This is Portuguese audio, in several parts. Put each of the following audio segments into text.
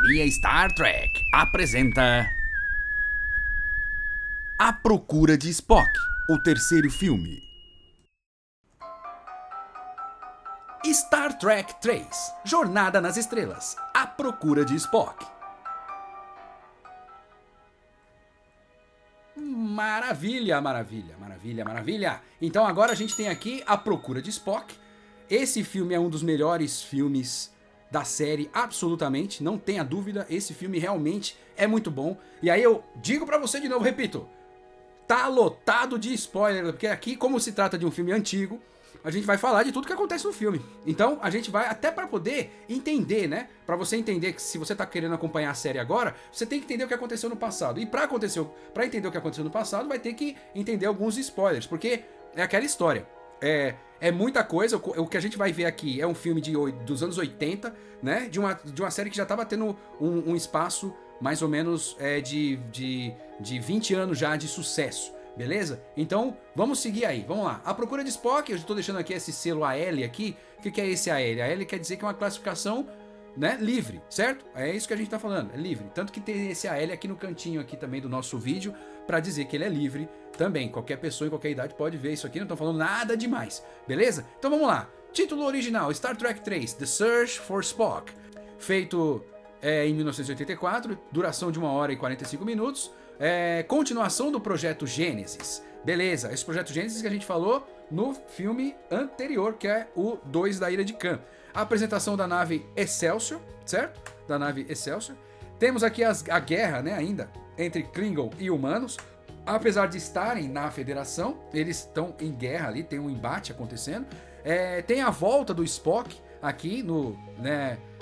Academia Star Trek apresenta A Procura de Spock, o terceiro filme. Star Trek 3, Jornada nas Estrelas, A Procura de Spock. Maravilha, maravilha, maravilha, maravilha. Então agora a gente tem aqui A Procura de Spock. Esse filme é um dos melhores filmes da série, absolutamente, não tenha dúvida, esse filme realmente é muito bom. E aí eu digo pra você de novo, repito, tá lotado de spoiler, porque aqui, como se trata de um filme antigo, a gente vai falar de tudo que acontece no filme. Então a gente vai até pra poder entender, né? Pra você entender que se você tá querendo acompanhar a série agora, você tem que entender o que aconteceu no passado. E pra entender o que aconteceu no passado, vai ter que entender alguns spoilers, porque é aquela história. É muita coisa, o que a gente vai ver aqui é um filme dos anos 80, né? De uma série que já estava tendo um espaço mais ou menos de 20 anos já de sucesso, beleza? Então, vamos seguir aí, vamos lá. A Procura de Spock, eu estou deixando aqui esse selo AL aqui. O que é esse AL? AL quer dizer que é uma classificação, né, livre, certo? É isso que a gente tá falando, é livre. Tanto que tem esse AL aqui no cantinho aqui também do nosso vídeo para dizer que ele é livre também. Qualquer pessoa em qualquer idade pode ver isso aqui, não tô falando nada demais, beleza? Então vamos lá. Título original, Star Trek 3, The Search for Spock. Feito em 1984, duração de 1 hora e 45 minutos. Continuação do projeto Gênesis. Beleza, esse projeto Gênesis que a gente falou no filme anterior, que é o 2 da Ilha de Khan. A apresentação da nave Excelsior, certo? Da nave Excelsior. Temos aqui a guerra, né, ainda, entre Klingon e humanos. Apesar de estarem na Federação, eles estão em guerra ali, tem um embate acontecendo. Tem a volta do Spock aqui,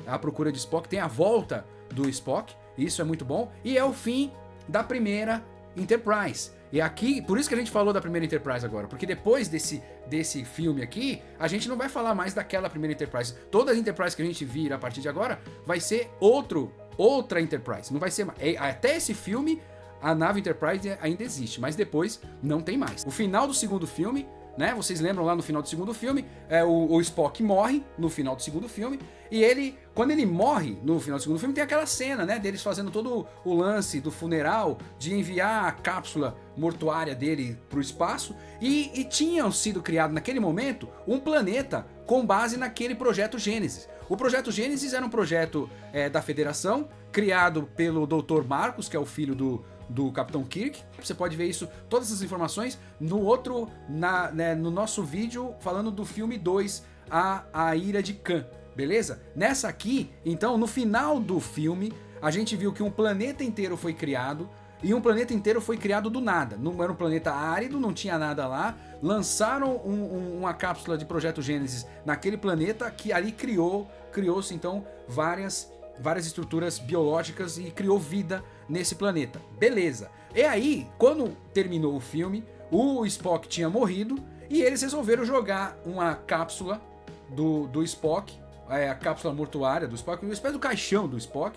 A Procura de Spock, tem a volta do Spock, isso é muito bom. E é o fim da primeira Enterprise. E aqui, por isso que a gente falou da primeira Enterprise agora, porque depois desse filme aqui, a gente não vai falar mais daquela primeira Enterprise. Todas as Enterprise que a gente vir a partir de agora vai ser outra Enterprise. Não vai ser mais. Até esse filme, a nave Enterprise ainda existe, mas depois não tem mais. O final do segundo filme, né? Vocês lembram lá no final do segundo filme, o Spock morre no final do segundo filme, e quando ele morre no final do segundo filme, tem aquela cena, né, deles fazendo todo o lance do funeral, de enviar a cápsula mortuária dele pro espaço, e tinham sido criado naquele momento um planeta com base naquele projeto Gênesis. O projeto Gênesis era um projeto da Federação, criado pelo Dr. Marcos, que é o filho do Capitão Kirk. Você pode ver isso, todas essas informações no nosso vídeo falando do filme 2, a Ilha de Khan, beleza? Nessa aqui, então, no final do filme, a gente viu que um planeta inteiro foi criado, e um planeta inteiro foi criado do nada. Não era um planeta árido, não tinha nada lá. Lançaram uma cápsula de Projeto Gênesis naquele planeta, que ali criou-se então várias estruturas biológicas e criou vida nesse planeta. Beleza. E aí, quando terminou o filme, o Spock tinha morrido e eles resolveram jogar uma cápsula do Spock, a cápsula mortuária do Spock, uma espécie do caixão do Spock,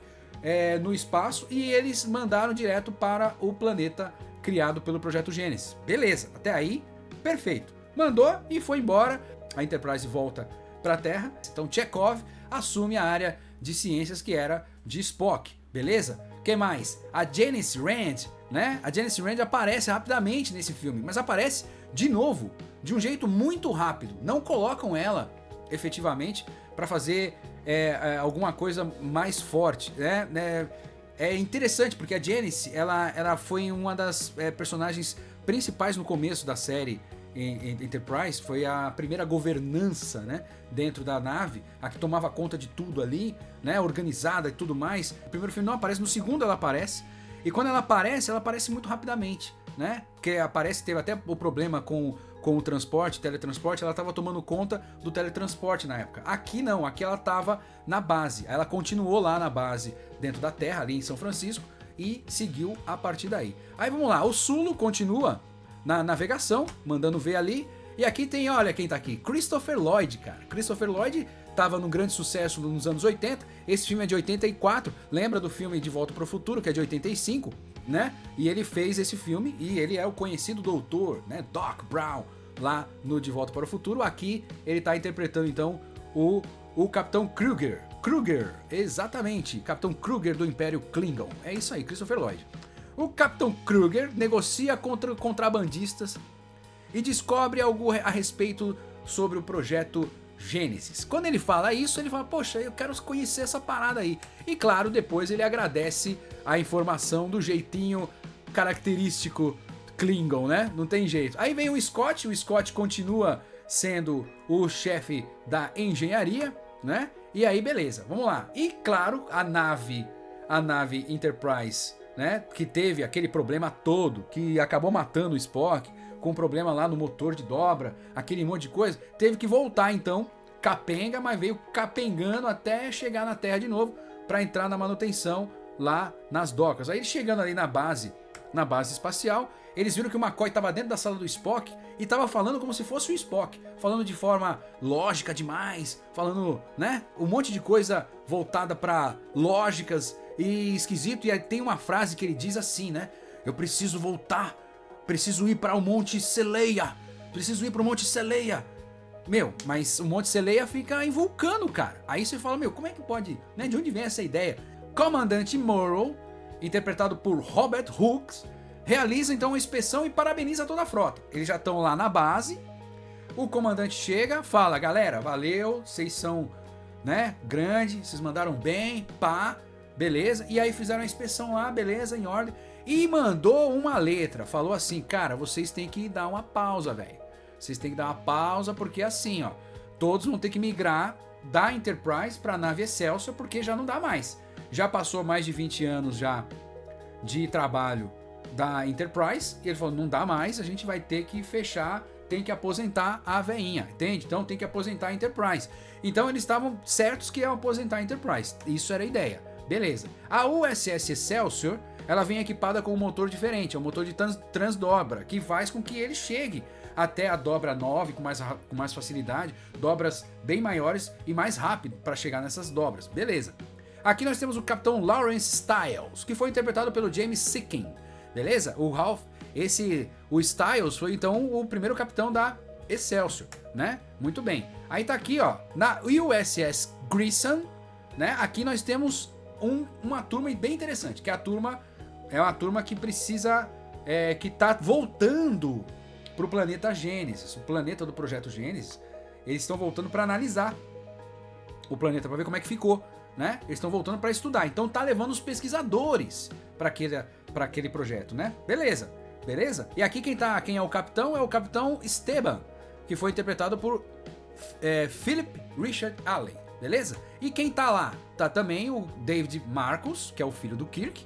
no espaço, e eles mandaram direto para o planeta criado pelo Projeto Gênesis. Beleza, até aí, perfeito. Mandou e foi embora. A Enterprise volta para a Terra. Então Chekhov assume a área de ciências que era de Spock, beleza? O que mais? A Janice Rand, né? A Janice Rand aparece rapidamente nesse filme, mas aparece de novo, de um jeito muito rápido. Não colocam ela, efetivamente, para fazer alguma coisa mais forte, né? É interessante, porque a Janice, ela foi uma das personagens principais no começo da série Enterprise, foi a primeira governança, né, dentro da nave, a que tomava conta de tudo ali, né, organizada e tudo mais. O primeiro filme não aparece, no segundo ela aparece, e quando ela aparece muito rapidamente, né, porque teve até o problema com o teletransporte, ela estava tomando conta do teletransporte na época. Aqui não, aqui ela estava na base, ela continuou lá na base, dentro da Terra, ali em São Francisco, e seguiu a partir daí. Aí vamos lá, o Sulu continua na navegação, mandando ver ali. E aqui tem, olha quem tá aqui, Christopher Lloyd, cara. Christopher Lloyd tava num grande sucesso nos anos 80. Esse filme é de 84. Lembra do filme De Volta para o Futuro, que é de 85, né? E ele fez esse filme e ele é o conhecido doutor, né? Doc Brown, lá no De Volta para o Futuro. Aqui ele tá interpretando então o Capitão Kruger. Kruger, exatamente, Capitão Kruger do Império Klingon. É isso aí, Christopher Lloyd. O Capitão Kruger negocia contra contrabandistas e descobre algo a respeito sobre o projeto Gênesis. Quando ele fala isso, ele fala, poxa, eu quero conhecer essa parada aí. E claro, depois ele agradece a informação do jeitinho característico Klingon, né? Não tem jeito. Aí vem o Scott continua sendo o chefe da engenharia, né? E aí beleza, vamos lá. E claro, a nave Enterprise, né? Que teve aquele problema todo, que acabou matando o Spock, com um problema lá no motor de dobra, aquele monte de coisa, teve que voltar então, capenga, mas veio capengando até chegar na Terra de novo, para entrar na manutenção lá nas docas. Aí chegando ali na base espacial, eles viram que o McCoy estava dentro da sala do Spock e estava falando como se fosse o Spock, falando de forma lógica demais, falando, né, um monte de coisa voltada para lógicas e esquisito. E aí tem uma frase que ele diz assim, né, eu preciso voltar, preciso ir para o Monte Seleia, Meu, mas o Monte Seleia fica em Vulcano, cara. Aí você fala, meu, como é que pode, né, de onde vem essa ideia? Comandante Morrow, interpretado por Robert Hooks, realiza então uma inspeção e parabeniza toda a frota. Eles já estão lá na base. O comandante chega, fala, galera, valeu, vocês são, né, grande, vocês mandaram bem, pá, beleza. E aí fizeram a inspeção lá, beleza, em ordem. E mandou uma letra, falou assim, cara, vocês têm que dar uma pausa, velho. Vocês têm que dar uma pausa porque assim, ó, todos vão ter que migrar da Enterprise para a nave Excelsior porque já não dá mais. Já passou mais de 20 anos já de trabalho da Enterprise, e ele falou, não dá mais, a gente vai ter que fechar, tem que aposentar a veinha, entende? Então tem que aposentar a Enterprise. Então eles estavam certos que iam aposentar a Enterprise, isso era a ideia, beleza. A USS Excelsior, ela vem equipada com um motor diferente, é um motor de transdobra, que faz com que ele chegue até a dobra 9 com mais facilidade, dobras bem maiores e mais rápido para chegar nessas dobras, beleza. Aqui nós temos o Capitão Lawrence Styles, que foi interpretado pelo James Sikking, beleza? O Styles foi então o primeiro capitão da Excelsior, né? Muito bem. Aí tá aqui, ó, na USS Grissom, né? Aqui nós temos uma turma bem interessante, que é uma turma que precisa, que tá voltando pro planeta Gênesis, o planeta do projeto Gênesis. Eles estão voltando para analisar o planeta, para ver como é que ficou, né? Eles estão voltando para estudar, então tá levando os pesquisadores para aquele projeto, né? Beleza. E aqui quem é o capitão? É o Capitão Esteban, que foi interpretado por Philip Richard Allen, beleza? E quem tá lá? Tá também o David Marcus, que é o filho do Kirk,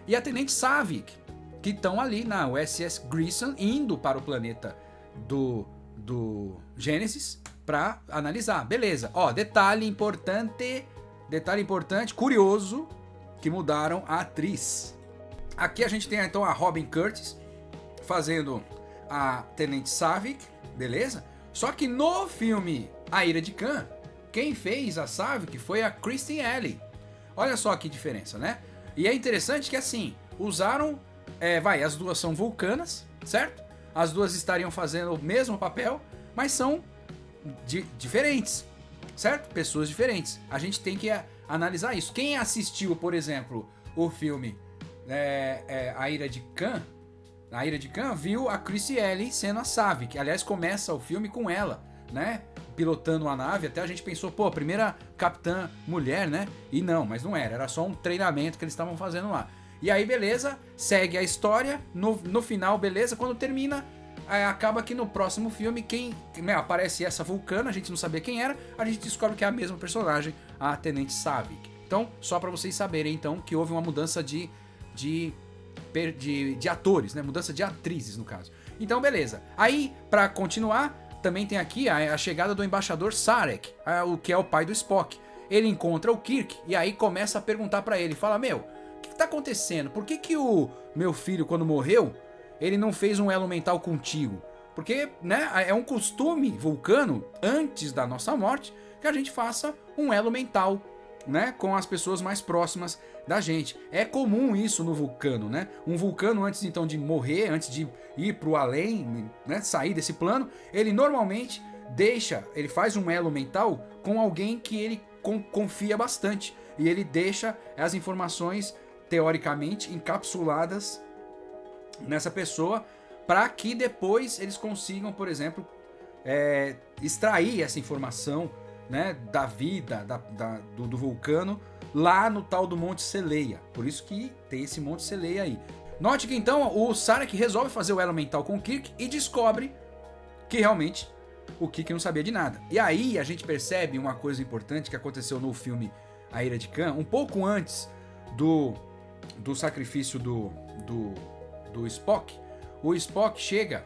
e a Tenente Saavik, que estão ali na USS Grissom, indo para o planeta do Gênesis para analisar, beleza? Ó, detalhe importante, curioso, que mudaram a atriz. Aqui a gente tem então a Robin Curtis fazendo a Tenente Saavik, beleza? Só que no filme A Ira de Khan, quem fez a Saavik foi a Kristen Ellie. Olha só que diferença, né? E é interessante que assim, usaram, as duas são vulcanas, certo? As duas estariam fazendo o mesmo papel, mas são diferentes, certo? Pessoas diferentes. A gente tem que analisar isso. Quem assistiu, por exemplo, o filme A Ira de Khan, viu a Kristen Ellie sendo a Saavik. Aliás, começa o filme com ela, né? Pilotando a nave. Até a gente pensou, pô, primeira capitã mulher, né? E não, mas não era só um treinamento que eles estavam fazendo lá. E aí, beleza, segue a história. No final, beleza, quando termina, acaba que no próximo filme, aparece essa vulcana, a gente não sabia quem era, a gente descobre que é a mesma personagem, a Tenente Saavik. Então, só pra vocês saberem, então, que houve uma mudança de atores, né? Mudança de atrizes, no caso. Então, beleza. Aí, pra continuar, também tem aqui a chegada do embaixador Sarek, o que é o pai do Spock. Ele encontra o Kirk e aí começa a perguntar pra ele, fala, meu, o que tá acontecendo? Por que o meu filho, quando morreu, ele não fez um elo mental contigo? Porque, né, é um costume vulcano, antes da nossa morte, que a gente faça um elo mental, né, com as pessoas mais próximas da gente. É comum isso no vulcano, né? Um vulcano, antes então de morrer, antes de ir pro além, né, sair desse plano, ele normalmente ele faz um elo mental com alguém que ele confia bastante. E ele deixa as informações, teoricamente, encapsuladas nessa pessoa, para que depois eles consigam, por exemplo, extrair essa informação, né, da vida do vulcano lá no tal do Monte Seleia. Por isso que tem esse Monte Seleia aí. Note que então o Sarek resolve fazer o elo mental com o Kirk e descobre que realmente o Kirk não sabia de nada. E aí a gente percebe uma coisa importante que aconteceu no filme A Ira de Khan, um pouco antes do sacrifício do Spock. O Spock chega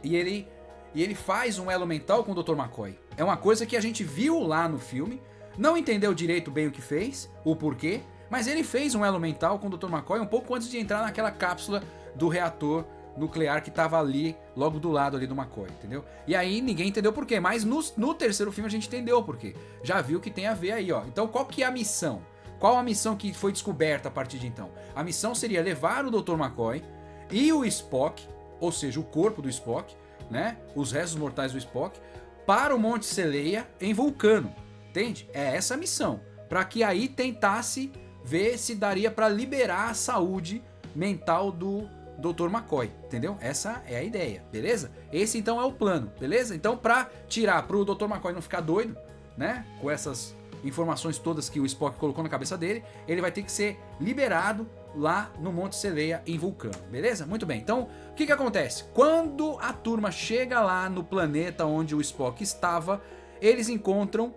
e ele faz um elo mental com o Dr. McCoy. É uma coisa que a gente viu lá no filme, não entendeu direito bem o que fez, o porquê, mas ele fez um elo mental com o Dr. McCoy um pouco antes de entrar naquela cápsula do reator nuclear que tava ali, logo do lado ali do McCoy, entendeu? E aí ninguém entendeu por quê, mas no terceiro filme a gente entendeu o porquê. Já viu que tem a ver aí, ó. Então qual que é a missão? Qual a missão que foi descoberta a partir de então? A missão seria levar o Dr. McCoy e o Spock, ou seja, o corpo do Spock, né? Os restos mortais do Spock, para o Monte Seleia em Vulcano. Entende? É essa a missão. Para que aí tentasse ver se daria para liberar a saúde mental do Dr. McCoy, entendeu? Essa é a ideia, beleza? Esse então é o plano, beleza? Então para tirar pro Dr. McCoy não ficar doido, né? Com essas informações todas que o Spock colocou na cabeça dele, ele vai ter que ser liberado lá no Monte Seleia em Vulcano, beleza? Muito bem, então o que acontece? Quando a turma chega lá no planeta onde o Spock estava, eles encontram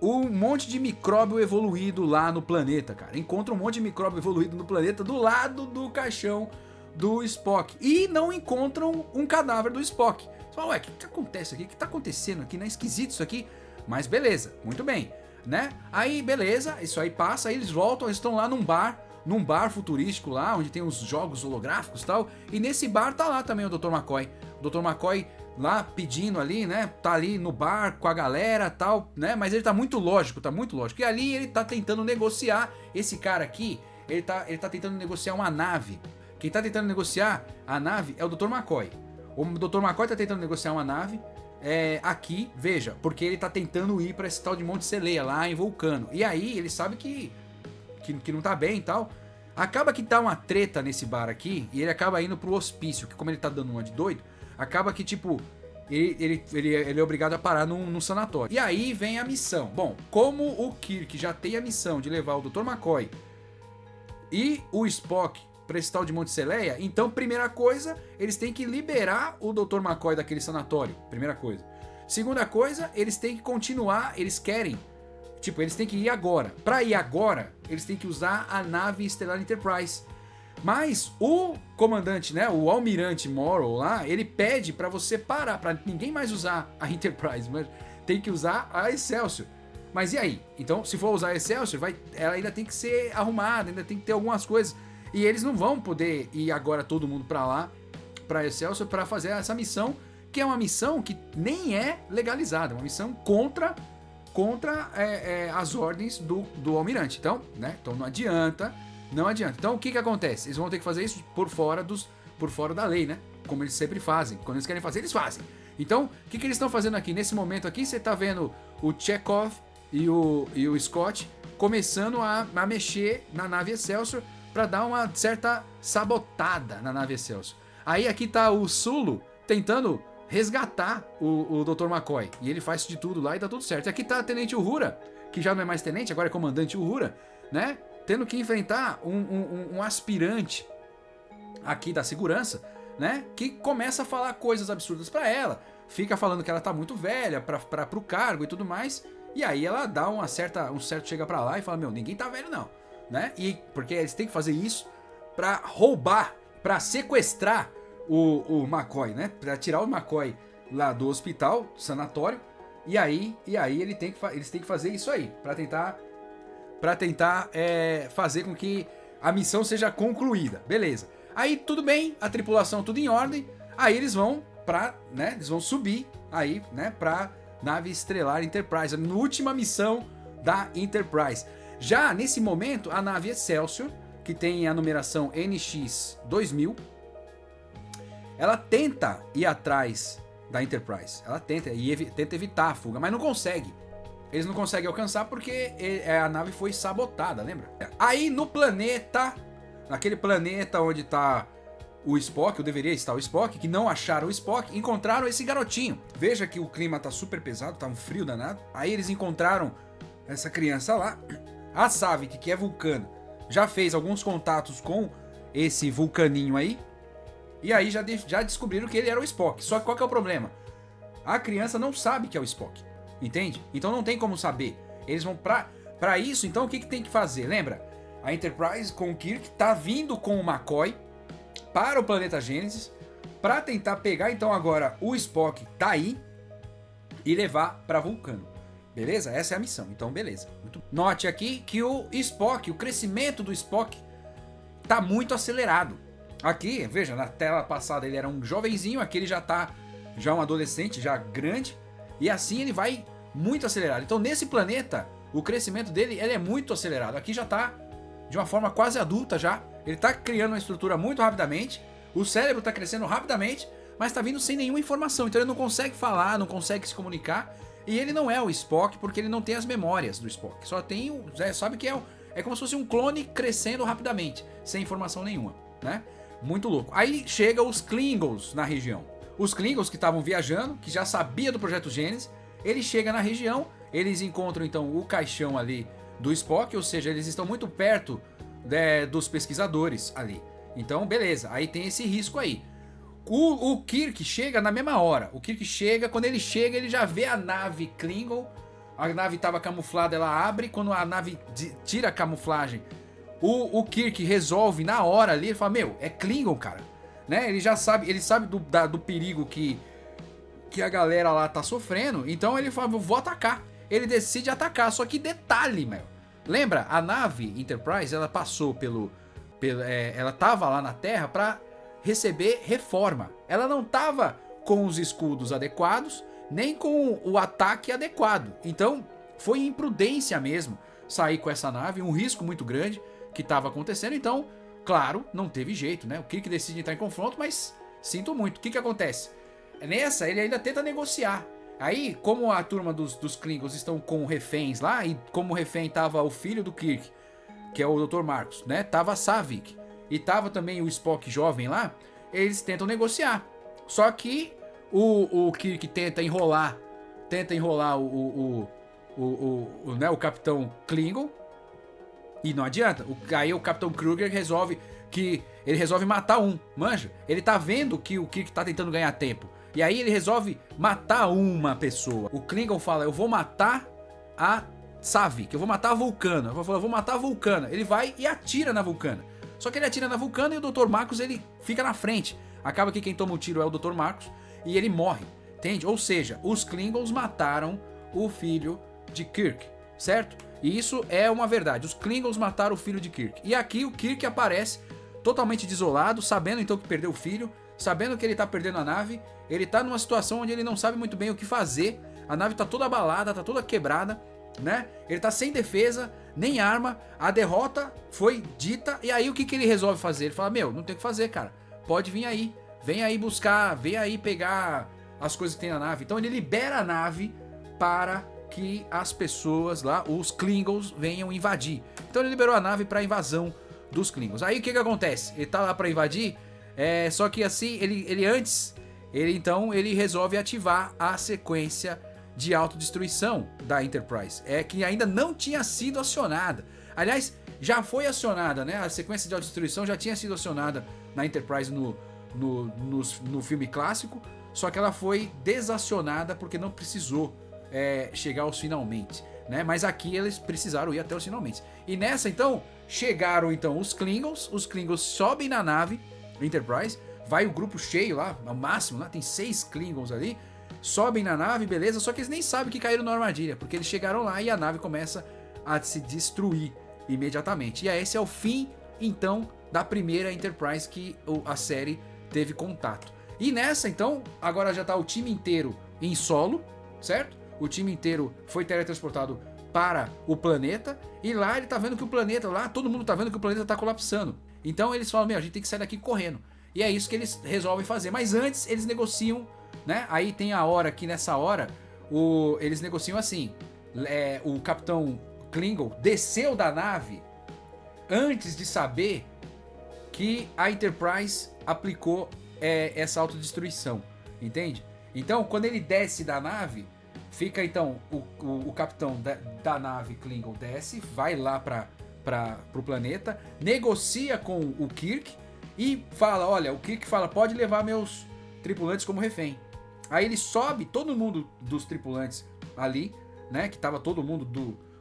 um monte de micróbio evoluído lá no planeta, cara. Encontram um monte de micróbio evoluído no planeta do lado do caixão do Spock. E não encontram um cadáver do Spock. Você fala, ué, o que acontece aqui? O que tá acontecendo aqui? Não é esquisito isso aqui? Mas beleza, muito bem, né? Aí, beleza, isso aí passa, aí eles voltam, eles estão lá num bar futurístico lá, onde tem os jogos holográficos e tal. E nesse bar tá lá também o Dr. McCoy. O Dr. McCoy lá pedindo ali, né? Tá ali no bar com a galera e tal, né? Mas ele tá muito lógico, tá muito lógico. E ali ele tá tentando negociar, esse cara aqui, ele tá tentando negociar uma nave. Quem tá tentando negociar a nave é o Dr. McCoy. O Dr. McCoy tá tentando negociar uma nave aqui, veja, porque ele tá tentando ir pra esse tal de Monte Seleia, lá em Vulcano. E aí ele sabe que não tá bem e tal. Acaba que tá uma treta nesse bar aqui, e ele acaba indo pro hospício, que como ele tá dando uma de doido, acaba que, tipo, ele é obrigado a parar num sanatório. E aí vem a missão. Bom, como o Kirk já tem a missão de levar o Dr. McCoy e o Spock pra esse tal de Monte Seleia, então, primeira coisa, eles têm que liberar o Dr. McCoy daquele sanatório. Primeira coisa. Segunda coisa, eles têm que continuar, eles querem, tipo, eles têm que ir agora. Pra ir agora, eles têm que usar a nave Stellar Enterprise. Mas o comandante, né, o almirante Morrow lá, ele pede pra você parar, pra ninguém mais usar a Enterprise, mas tem que usar a Excelsior. Mas e aí? Então, se for usar a Excelsior, ela ainda tem que ser arrumada, ainda tem que ter algumas coisas. E eles não vão poder ir agora todo mundo pra lá, pra Excelsior, pra fazer essa missão, que é uma missão que nem é legalizada, uma missão contra as ordens do almirante. Então, né? Então não adianta. Então o que acontece? Eles vão ter que fazer isso por fora da lei, né? Como eles sempre fazem. Quando eles querem fazer, eles fazem. Então, o que eles estão fazendo aqui? Nesse momento aqui, você tá vendo o Chekhov e o Scott começando a mexer na nave Excelsior para dar uma certa sabotada na nave Excelsior. Aí aqui tá o Sulu tentando resgatar o Dr. McCoy. E ele faz de tudo lá e dá tudo certo. E aqui tá a Tenente Uhura, que já não é mais tenente, agora é comandante Uhura, né? Tendo que enfrentar um aspirante aqui da segurança, né? Que começa a falar coisas absurdas pra ela. Fica falando que ela tá muito velha pro cargo e tudo mais. E aí ela dá um certo chega pra lá e fala, ninguém tá velho não, né? E porque eles têm que fazer isso pra roubar, pra sequestrar o McCoy, né? Pra tirar o McCoy lá do hospital, do sanatório. E aí eles têm que fazer isso aí, pra tentar fazer com que a missão seja concluída. Beleza. Aí tudo bem, a tripulação tudo em ordem. Aí eles vão eles vão subir aí, né, pra nave Stellar Enterprise, a última missão da Enterprise. Já nesse momento, a nave Excelsior, que tem a numeração NX-2000, ela tenta ir atrás da Enterprise. Ela tenta evitar a fuga, mas não consegue. Eles não conseguem alcançar porque a nave foi sabotada, lembra? Aí no planeta, naquele planeta onde tá o Spock, ou deveria estar o Spock, que não acharam o Spock, encontraram esse garotinho. Veja que o clima tá super pesado, tá um frio danado. Aí eles encontraram essa criança lá. A Saavik, que é vulcana, já fez alguns contatos com esse vulcaninho aí. E aí já descobriram que ele era o Spock. Só que qual que é o problema? A criança não sabe que é o Spock. Entende? Então não tem como saber. Eles vão pra isso, então o que tem que fazer? Lembra? A Enterprise com o Kirk tá vindo com o McCoy para o planeta Gênesis para tentar pegar então agora o Spock tá aí e levar para Vulcano. Beleza? Essa é a missão. Então beleza. Note aqui que o Spock, o crescimento do Spock tá muito acelerado. Aqui, veja, na tela passada ele era um jovenzinho, aqui ele já tá um adolescente, já grande, e assim ele vai muito acelerado. Então nesse planeta, o crescimento dele ele é muito acelerado. Aqui já tá de uma forma quase adulta já. Ele tá criando uma estrutura muito rapidamente, o cérebro tá crescendo rapidamente, mas tá vindo sem nenhuma informação. Então ele não consegue falar, não consegue se comunicar, e ele não é o Spock porque ele não tem as memórias do Spock. Só tem sabe que é como se fosse um clone crescendo rapidamente, sem informação nenhuma, né? Muito louco. Aí chega os Klingons na região. Os Klingons que estavam viajando, que já sabia do Projeto Gênesis, ele chega na região, eles encontram então o caixão ali do Spock, ou seja, eles estão muito perto dos pesquisadores ali. Então, beleza, aí tem esse risco aí. O Kirk chega na mesma hora. O Kirk chega, quando ele chega, ele já vê a nave Klingon. A nave estava camuflada, ela abre. Quando a nave tira a camuflagem, o Kirk resolve na hora ali. Ele fala, meu, é Klingon, cara, né? Ele já sabe, ele sabe do perigo que a galera lá tá sofrendo. Então ele fala, vou atacar. Ele decide atacar, só que detalhe, meu. Lembra, a nave Enterprise, ela passou ela tava lá na Terra pra receber reforma. Ela não tava com os escudos adequados, nem com o ataque adequado. Então, foi imprudência mesmo sair com essa nave, um risco muito grande que estava acontecendo. Então, claro, não teve jeito, né? O Kirk decide entrar em confronto, mas sinto muito. O que acontece? Nessa, ele ainda tenta negociar. Aí, como a turma dos Klingons estão com reféns lá, e como refém tava o filho do Kirk, que é o Dr. Marcos, né? Tava a Saavik e tava também o Spock jovem lá, eles tentam negociar. Só que o Kirk tenta enrolar né, o Capitão Klingon, e não adianta. Aí o Capitão Kruger resolve matar manja? Ele tá vendo que o Kirk tá tentando ganhar tempo. E aí ele resolve matar uma pessoa. O Klingon fala, eu vou matar a Saavik, eu vou matar a Vulcana. Eu vou matar a Vulcana. Ele vai e atira na Vulcana. Só que ele atira na Vulcana e o Dr. Marcos ele fica na frente. Acaba que quem toma o tiro é o Dr. Marcos e ele morre, entende? Ou seja, os Klingons mataram o filho de Kirk, certo? E isso é uma verdade. Os Klingons mataram o filho de Kirk. E aqui o Kirk aparece totalmente desolado, sabendo então que perdeu o filho, sabendo que ele tá perdendo a nave. Ele tá numa situação onde ele não sabe muito bem o que fazer. A nave tá toda abalada, tá toda quebrada, né? Ele tá sem defesa, nem arma. A derrota foi dita. E aí o que ele resolve fazer? Ele fala, meu, não tem o que fazer, cara. Pode vir aí. Vem aí buscar, vem aí pegar as coisas que tem na nave. Então ele libera a nave para que as pessoas lá, os Klingons, venham invadir. Então ele liberou a nave para invasão dos Klingons. Aí o que acontece? Ele tá lá para invadir, só que assim, ele resolve ativar a sequência de autodestruição da Enterprise, que ainda não tinha sido acionada. Aliás, já foi acionada, né? A sequência de autodestruição já tinha sido acionada na Enterprise no filme clássico, só que ela foi desacionada porque não precisou chegar aos finalmente, né? Mas aqui eles precisaram ir até os finalmente. E nessa, então, chegaram então os Klingons sobem na nave Enterprise, vai o grupo cheio lá, ao máximo, lá tem 6 Klingons ali, sobem na nave, beleza, só que eles nem sabem que caíram na armadilha, porque eles chegaram lá e a nave começa a se destruir imediatamente. E esse é o fim, então, da primeira Enterprise que a série teve contato. E nessa, então, agora já tá o time inteiro em solo, certo? O time inteiro foi teletransportado para o planeta, e lá ele tá vendo que o planeta, lá todo mundo tá vendo que o planeta tá colapsando. Então eles falam, a gente tem que sair daqui correndo. E é isso que eles resolvem fazer. Mas antes eles negociam, né? Aí tem a hora que nessa hora eles negociam assim. o Capitão Klingon desceu da nave antes de saber que a Enterprise aplicou essa autodestruição, entende? Então, quando ele desce da nave, fica então o capitão da nave Klingon desce, vai lá pro planeta, negocia com o Kirk e fala, olha, o Kirk fala, pode levar meus tripulantes como refém. Aí ele sobe, todo mundo dos tripulantes ali, né, que tava todo mundo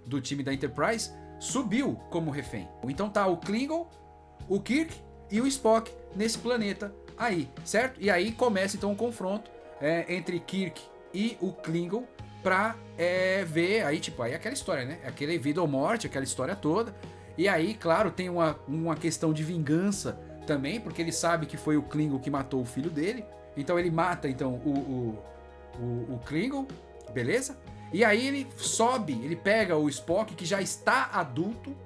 do time da Enterprise, subiu como refém. Então tá o Klingon, o Kirk e o Spock nesse planeta aí, certo? E aí começa então um confronto entre Kirk e o Klingon pra ver, aí tipo, aí aquela história, né? Aquele vida ou morte, aquela história toda. E aí, claro, tem uma questão de vingança também, porque ele sabe que foi o Klingon que matou o filho dele. Então ele mata então o Klingon, beleza? E aí ele sobe, ele pega o Spock, que já está adulto,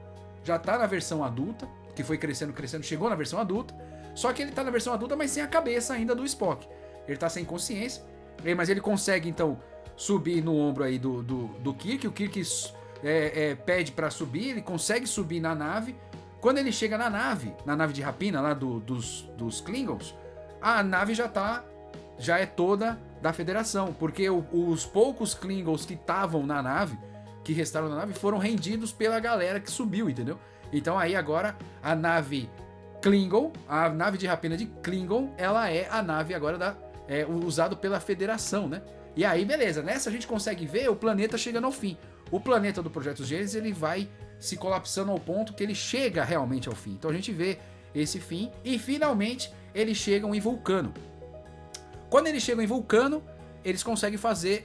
já tá na versão adulta, que foi crescendo, chegou na versão adulta, só que ele tá na versão adulta, mas sem a cabeça ainda do Spock. Ele tá sem consciência, mas ele consegue então subir no ombro aí do Kirk, o Kirk pede pra subir, ele consegue subir na nave. Quando ele chega na nave de rapina lá dos Klingons, a nave já é toda da Federação, porque os poucos Klingons que estavam na nave, que restaram na nave, foram rendidos pela galera que subiu, entendeu? Então aí agora a nave Klingon, a nave de rapina de Klingon, ela é a nave agora usada pela Federação, né? E aí beleza, nessa a gente consegue ver o planeta chegando ao fim. O planeta do Projeto Gênesis, ele vai se colapsando ao ponto que ele chega realmente ao fim. Então a gente vê esse fim e finalmente eles chegam em Vulcano. Quando eles chegam em Vulcano, eles conseguem fazer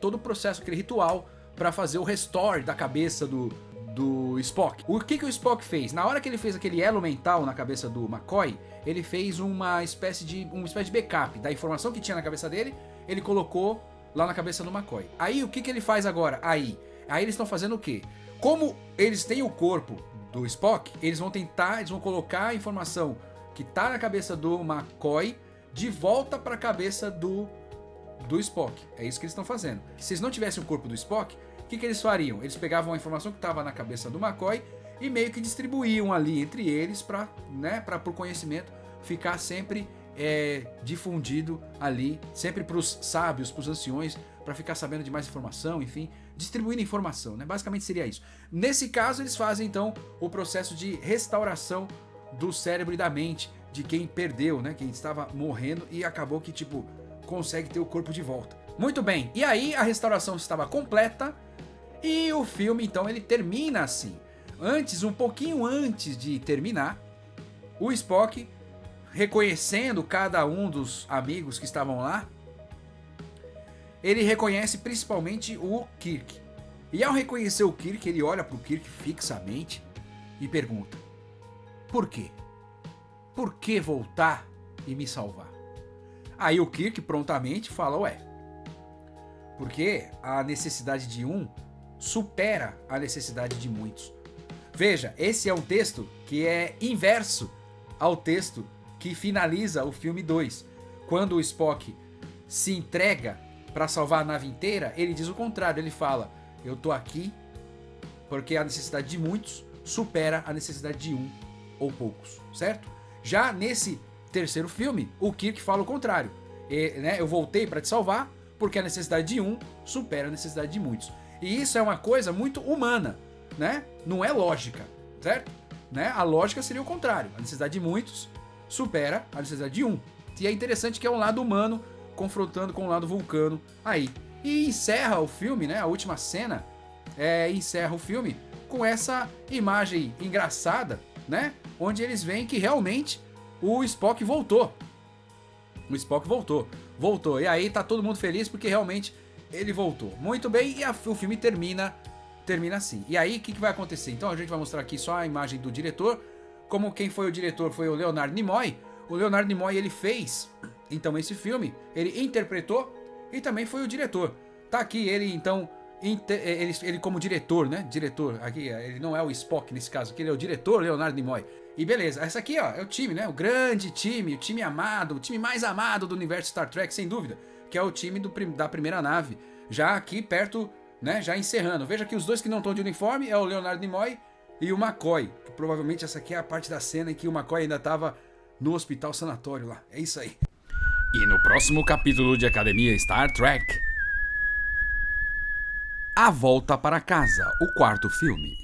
todo o processo, aquele ritual para fazer o restore da cabeça do Spock. O que o Spock fez? Na hora que ele fez aquele elo mental na cabeça do McCoy, ele fez uma espécie de backup da informação que tinha na cabeça dele, ele colocou lá na cabeça do McCoy. Aí o que ele faz agora? Aí eles estão fazendo o quê? Como eles têm o corpo do Spock, eles vão colocar a informação que tá na cabeça do McCoy de volta para a cabeça do Spock. É isso que eles estão fazendo. Se eles não tivessem o corpo do Spock, o que eles fariam? Eles pegavam a informação que estava na cabeça do McCoy e meio que distribuíam ali entre eles para o conhecimento ficar sempre difundido ali, sempre para os sábios, para os anciões, para ficar sabendo de mais informação, enfim, distribuindo informação, né? Basicamente seria isso. Nesse caso, eles fazem então o processo de restauração do cérebro e da mente de quem perdeu, né? Quem estava morrendo e acabou que, tipo, consegue ter o corpo de volta. Muito bem, e aí a restauração estava completa e o filme, então, ele termina assim. Um pouquinho antes de terminar, o Spock, reconhecendo cada um dos amigos que estavam lá, ele reconhece principalmente o Kirk. E ao reconhecer o Kirk, ele olha pro Kirk fixamente e pergunta: por quê? Por que voltar e me salvar? Aí o Kirk prontamente fala: porque a necessidade de um supera a necessidade de muitos. Veja, esse é um texto que é inverso ao texto que finaliza o filme 2. Quando o Spock se entrega para salvar a nave inteira, ele diz o contrário, ele fala: eu tô aqui porque a necessidade de muitos supera a necessidade de um ou poucos, certo? Já nesse terceiro filme, o Kirk fala o contrário. Eu voltei para te salvar porque a necessidade de um supera a necessidade de muitos. E isso é uma coisa muito humana, né? Não é lógica, certo? Né? A lógica seria o contrário. A necessidade de muitos supera a necessidade de um. E é interessante que é um lado humano confrontando com o lado vulcano aí. E encerra o filme, né? A última cena encerra o filme com essa imagem engraçada, né? Onde eles veem que realmente o Spock voltou. O Spock voltou. E aí tá todo mundo feliz porque realmente ele voltou. Muito bem, e o filme termina assim. E aí o que vai acontecer? Então a gente vai mostrar aqui só a imagem do diretor. Como quem foi o diretor foi o Leonard Nimoy. O Leonard Nimoy, ele fez então esse filme, ele interpretou e também foi o diretor. Tá aqui ele então, ele como diretor, né? Diretor, aqui ele não é o Spock nesse caso, aqui ele é o diretor Leonard Nimoy. E beleza, essa aqui ó, é o time, né? O grande time, o time amado, o time mais amado do universo Star Trek, sem dúvida, que é o time da primeira nave, já aqui perto né? Já encerrando. Veja que os dois que não estão de uniforme é o Leonard Nimoy e o McCoy. Que provavelmente essa aqui é a parte da cena em que o McCoy ainda estava no hospital sanatório lá. É isso aí. E no próximo capítulo de Academia Star Trek, A Volta para Casa, o quarto filme.